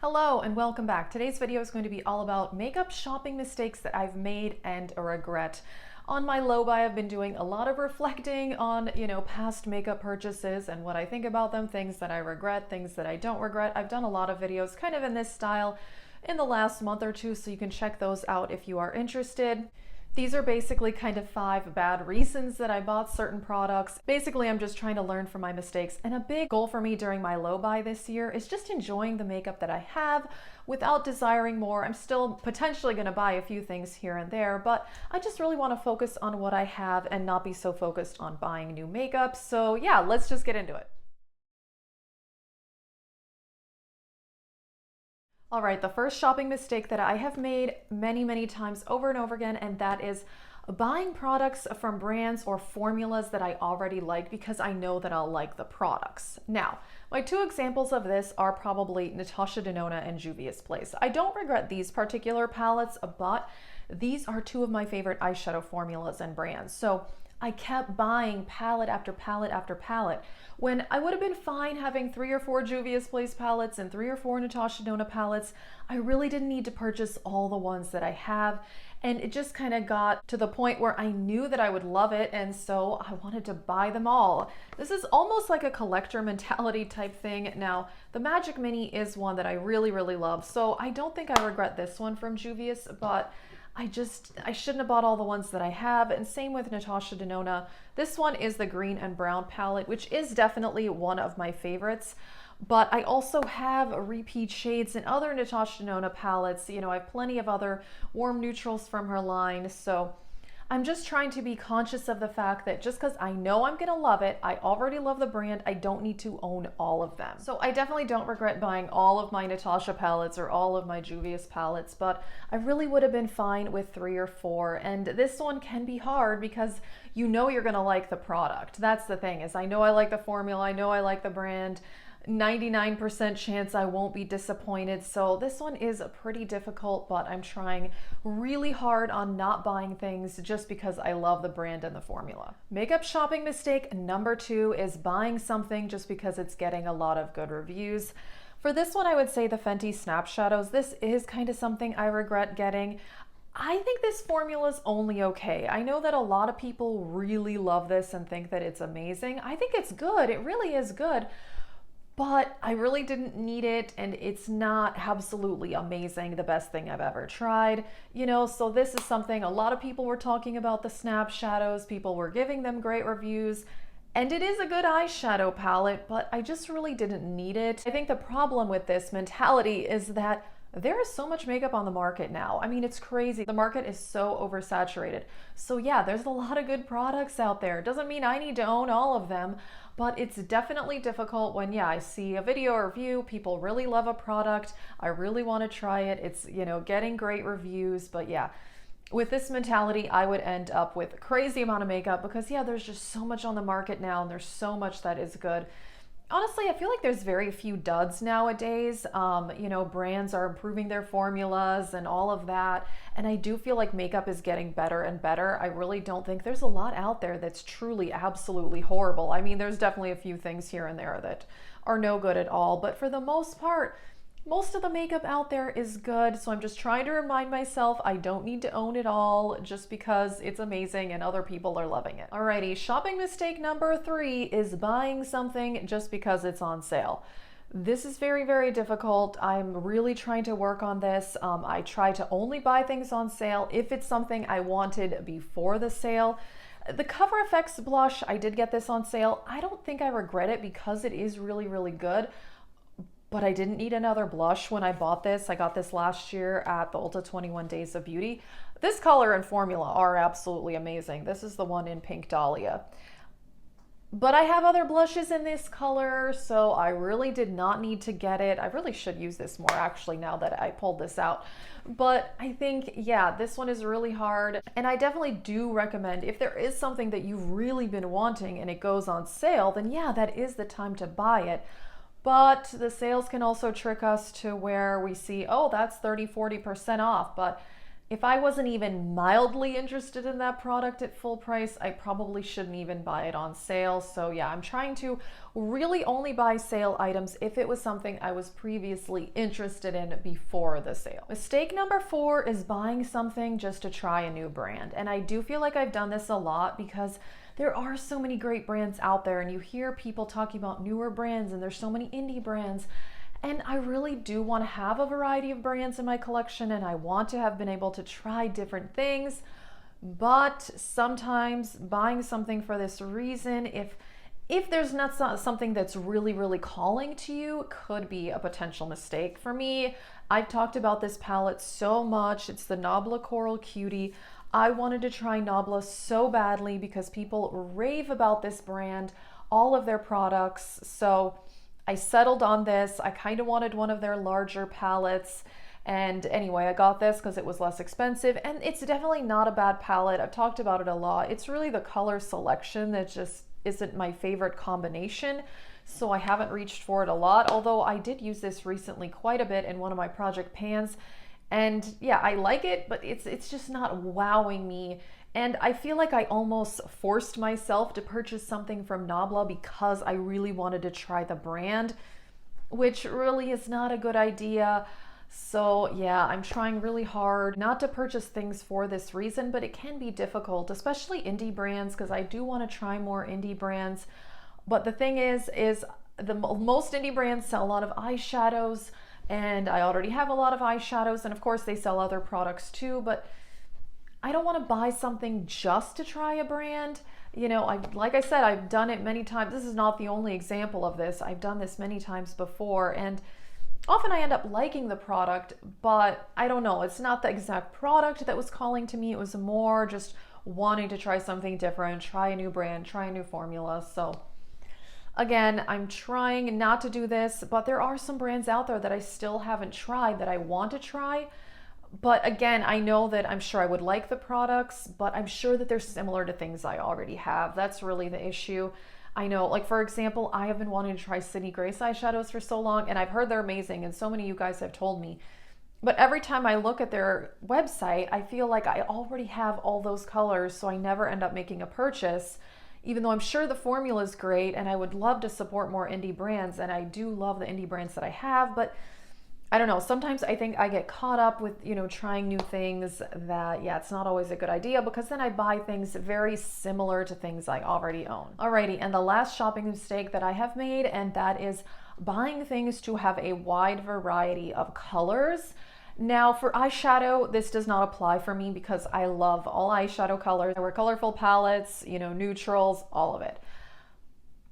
Hello and welcome back. Today's video is going to be all about makeup shopping mistakes that I've made and regret. On my low buy, I've been doing a lot of reflecting on, past makeup purchases and what I think about them, things that I regret, things that I don't regret. I've done a lot of videos kind of in this style in the last month or two, so you can check those out if you are interested. These are basically kind of 5 bad reasons that I bought certain products. Basically, I'm just trying to learn from my mistakes. And a big goal for me during my low buy this year is just enjoying the makeup that I have without desiring more. I'm still potentially going to buy a few things here and there, but I just really want to focus on what I have and not be so focused on buying new makeup. So yeah, let's just get into it. All right, the first shopping mistake that I have made many times over and over again, and that is buying products from brands or formulas that I already like because I know that I'll like the products. Now, my 2 examples of this are probably Natasha Denona and Juvia's Place. I don't regret these particular palettes, but these are 2 of my favorite eyeshadow formulas and brands. So I kept buying palette after palette after palette when I would have been fine having 3 or 4 Juvia's Place palettes and 3 or 4 Natasha Denona palettes. I really didn't need to purchase all the ones that I have, and it just kind of got to the point where I knew that I would love it, and so I wanted to buy them all. This is almost like a collector mentality type thing. Now, the Magic Mini is one that I really love, so I don't think I regret this one from Juvia's, but I shouldn't have bought all the ones that I have. And same with Natasha Denona. This one is the green and brown palette, which is definitely one of my favorites. But I also have repeat shades in other Natasha Denona palettes. I have plenty of other warm neutrals from her line. So I'm just trying to be conscious of the fact that just because I know I'm gonna love it, I already love the brand, I don't need to own all of them. So I definitely don't regret buying all of my Natasha palettes or all of my Juvia's palettes, but I really would have been fine with 3 or 4. And this one can be hard because you know you're gonna like the product. That's the thing, is I know I like the formula, I know I like the brand, 99% chance I won't be disappointed. So this one is pretty difficult, but I'm trying really hard on not buying things just because I love the brand and the formula. Makeup shopping mistake number 2 is buying something just because it's getting a lot of good reviews. For this one, I would say the Fenty Snap Shadows. This is kind of something I regret getting. I think this formula is only okay. I know that a lot of people really love this and think that it's amazing. I think it's good. It really is good. But I really didn't need it, and it's not absolutely amazing, the best thing I've ever tried. So this is something a lot of people were talking about, the Snap Shadows. People were giving them great reviews, and it is a good eyeshadow palette, but I just really didn't need it. I think the problem with this mentality is that there is so much makeup on the market now. I mean, it's crazy. The market is so oversaturated. So yeah, there's a lot of good products out there. Doesn't mean I need to own all of them, but it's definitely difficult when, I see a video or review, people really love a product, I really want to try it, it's, getting great reviews, but yeah, with this mentality, I would end up with a crazy amount of makeup because, there's just so much on the market now and there's so much that is good. Honestly, I feel like there's very few duds nowadays. Brands are improving their formulas and all of that. And I do feel like makeup is getting better and better. I really don't think there's a lot out there that's truly absolutely horrible. I mean, there's definitely a few things here and there that are no good at all. But for the most part, most of the makeup out there is good, so I'm just trying to remind myself I don't need to own it all just because it's amazing and other people are loving it. Alrighty, shopping mistake number 3 is buying something just because it's on sale. This is very difficult. I'm really trying to work on this. I try to only buy things on sale if it's something I wanted before the sale. The Cover FX blush, I did get this on sale. I don't think I regret it because it is really good. But I didn't need another blush when I bought this. I got this last year at the Ulta 21 Days of Beauty. This color and formula are absolutely amazing. This is the one in Pink Dahlia. But I have other blushes in this color, so I really did not need to get it. I really should use this more actually now that I pulled this out. But I think, this one is really hard. And I definitely do recommend, if there is something that you've really been wanting and it goes on sale, then that is the time to buy it. But the sales can also trick us to where we see, oh, that's 30-40% off. But If I wasn't even mildly interested in that product at full price, I probably shouldn't even buy it on sale. So yeah, I'm trying to really only buy sale items if it was something I was previously interested in before the sale. Mistake number 4 is buying something just to try a new brand. And I do feel like I've done this a lot because there are so many great brands out there, and you hear people talking about newer brands, and there's so many indie brands. And I really do want to have a variety of brands in my collection, and I want to have been able to try different things. But sometimes buying something for this reason, if there's not something that's really calling to you, could be a potential mistake. For me, I've talked about this palette so much. It's the Nabla Coral Cutie. I wanted to try Nabla so badly because people rave about this brand, all of their products. So I settled on this. I kind of wanted one of their larger palettes. And anyway, I got this because it was less expensive. And it's definitely not a bad palette. I've talked about it a lot. It's really the color selection that just isn't my favorite combination. So I haven't reached for it a lot. Although I did use this recently quite a bit in one of my project pans. And yeah, I like it, but it's just not wowing me. And I feel like I almost forced myself to purchase something from Nabla because I really wanted to try the brand, which really is not a good idea. So yeah, I'm trying really hard not to purchase things for this reason, but it can be difficult, especially indie brands, because I do want to try more indie brands. But the thing is most indie brands sell a lot of eyeshadows, and I already have a lot of eyeshadows, and of course they sell other products too, but I don't want to buy something just to try a brand. You know, like I said, I've done it many times. This is not the only example of this. I've done this many times before, and often I end up liking the product, but I don't know. It's not the exact product that was calling to me. It was more just wanting to try something different, try a new brand, try a new formula. So again, I'm trying not to do this, but there are some brands out there that I still haven't tried that I want to try. But again, I know that I'm sure I would like the products, but I'm sure that they're similar to things I already have. That's really the issue. I know, like for example, I have been wanting to try Sydney Grace eyeshadows for so long, and I've heard they're amazing, and so many of you guys have told me. But every time I look at their website, I feel like I already have all those colors, so I never end up making a purchase, even though I'm sure the formula is great, and I would love to support more indie brands, and I do love the indie brands that I have, but I don't know, sometimes I think I get caught up with, you know, trying new things that, yeah, it's not always a good idea because then I buy things very similar to things I already own. Alrighty, and the last shopping mistake that I have made, and that is buying things to have a wide variety of colors. Now for eyeshadow, this does not apply for me because I love all eyeshadow colors. I wear colorful palettes, you know, neutrals, all of it.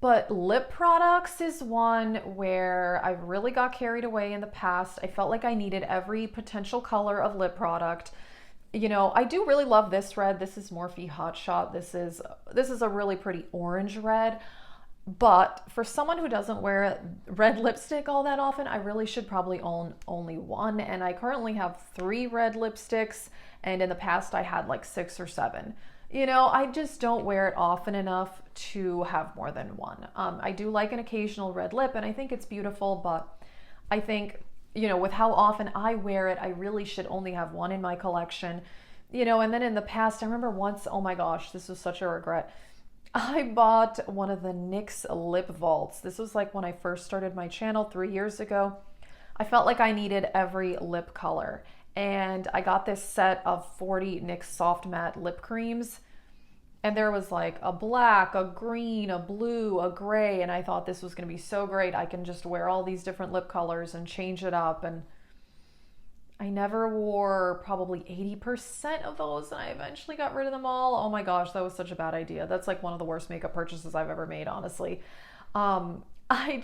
But lip products is one where I really got carried away in the past. I felt like I needed every potential color of lip product. You know, I do really love this red. This is Morphe Hot Shot. This is a really pretty orange red. But for someone who doesn't wear red lipstick all that often, I really should probably own only one. And I currently have 3 red lipsticks, and in the past I had like 6 or 7. You know, I just don't wear it often enough to have more than one. I do like an occasional red lip, and I think it's beautiful, but I think, you know, with how often I wear it, I really should only have one in my collection. You know, and then in the past, I remember once, oh my gosh, this was such a regret. I bought one of the NYX lip vaults. This was like when I first started my channel 3 years ago. I felt like I needed every lip color. And I got this set of 40 NYX soft matte lip creams, and there was like a black, a green, a blue, a gray, and I thought this was going to be so great. I can just wear all these different lip colors and change it up, and I never wore probably 80% of those, and I eventually got rid of them all. Oh my gosh, that was such a bad idea. That's like one of the worst makeup purchases I've ever made, honestly. I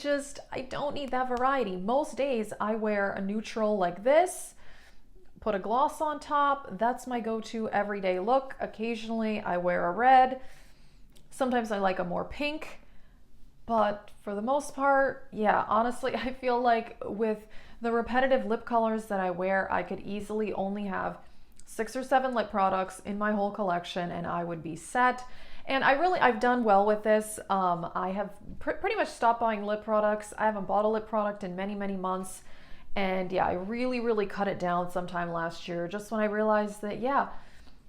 don't need that variety. Most days I wear a neutral like this, put a gloss on top. That's my go-to everyday look. Occasionally I wear a red. Sometimes I like a more pink, but for the most part, yeah, honestly, I feel like with the repetitive lip colors that I wear, I could easily only have 6 or 7 lip products in my whole collection and I would be set. And I've done well with this. I have pretty much stopped buying lip products. I haven't bought a lip product in many, many months. And yeah, I really cut it down sometime last year, just when I realized that, yeah,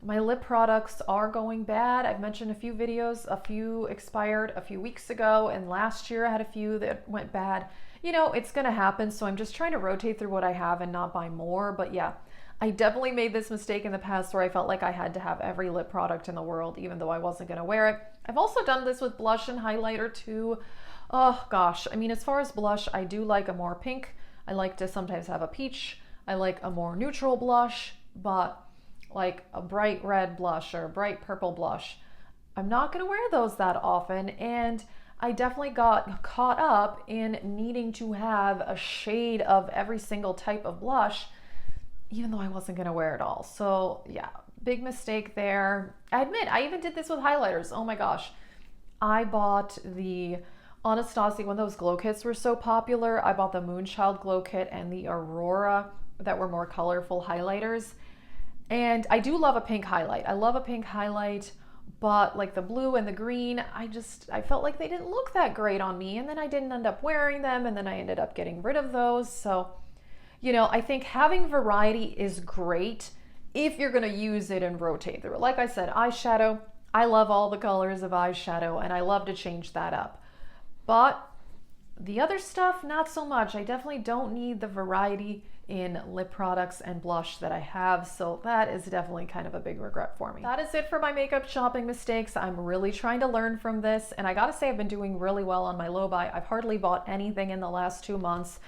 my lip products are going bad. I've mentioned a few videos, a few expired a few weeks ago, and last year I had a few that went bad. You know, it's gonna happen, so I'm just trying to rotate through what I have and not buy more. But yeah, I definitely made this mistake in the past where I felt like I had to have every lip product in the world, even though I wasn't gonna wear it. I've also done this with blush and highlighter too. Oh gosh, I mean, as far as blush, I do like a more pink. I like to sometimes have a peach. I like a more neutral blush, but like a bright red blush or a bright purple blush, I'm not going to wear those that often. And I definitely got caught up in needing to have a shade of every single type of blush, even though I wasn't going to wear it all. So yeah, big mistake there. I admit, I even did this with highlighters. Oh my gosh. I bought the Anastasia, when those glow kits were so popular, I bought the Moonchild glow kit and the Aurora that were more colorful highlighters. And I do love a pink highlight. I love a pink highlight, but like the blue and the green, I felt like they didn't look that great on me. And then I didn't end up wearing them, and then I ended up getting rid of those. So, you know, I think having variety is great if you're gonna use it and rotate through it. Like I said, eyeshadow, I love all the colors of eyeshadow and I love to change that up. But the other stuff, not so much. I definitely don't need the variety in lip products and blush that I have, so that is definitely kind of a big regret for me. That is it for my makeup shopping mistakes. I'm really trying to learn from this, and I gotta say I've been doing really well on my low buy. I've hardly bought anything in the last 2 months,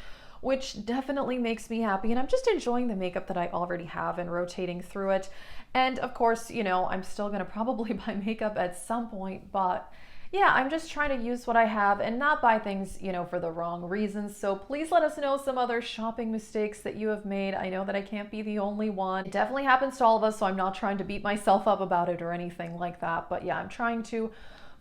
which definitely makes me happy, and I'm just enjoying the makeup that I already have and rotating through it. And of course, you know, I'm still gonna probably buy makeup at some point, but yeah, I'm just trying to use what I have and not buy things, you know, for the wrong reasons. So please let us know some other shopping mistakes that you have made. I know that I can't be the only one. It definitely happens to all of us, so I'm not trying to beat myself up about it or anything like that. But yeah, I'm trying to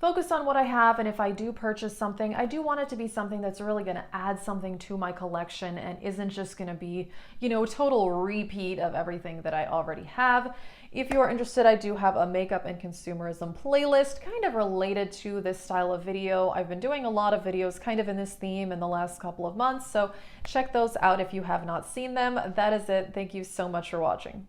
focus on what I have, and if I do purchase something, I do want it to be something that's really going to add something to my collection and isn't just going to be, you know, a total repeat of everything that I already have. If you're interested, I do have a makeup and consumerism playlist kind of related to this style of video. I've been doing a lot of videos kind of in this theme in the last couple of months, so check those out if you have not seen them. That is it. Thank you so much for watching.